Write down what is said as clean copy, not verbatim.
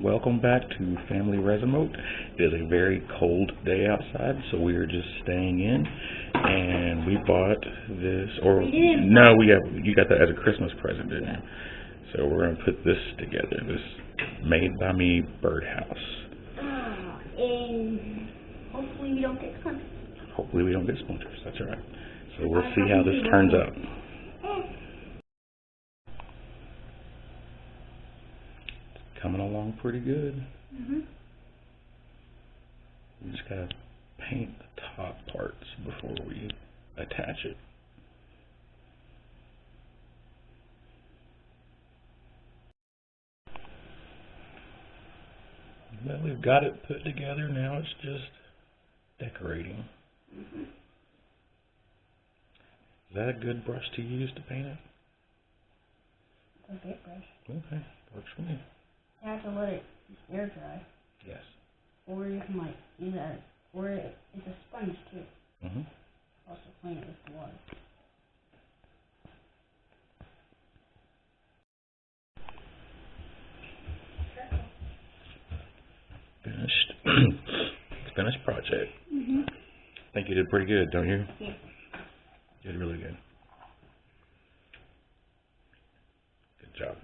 welcome back to Family Remote. It is a very cold day outside, so we are just staying in, and we bought this, or no, you got that as a Christmas present, didn't you? So we're going to put this together, this Made by Me birdhouse. And hopefully we don't get splinters. Hopefully we don't get splinters, that's right. So we'll see how this turns out. Coming along pretty good. We just gotta paint the top parts before we attach it. Well, we've got it put together. Now it's just decorating. Is that a good brush to use to paint it? It's a big brush. Okay, works for me. You have to let it air dry. Yes. Or you can use that, or it's a sponge too. Also clean it with water. Finished project. I think you did pretty good, don't you? Yeah. You did really good. Good job.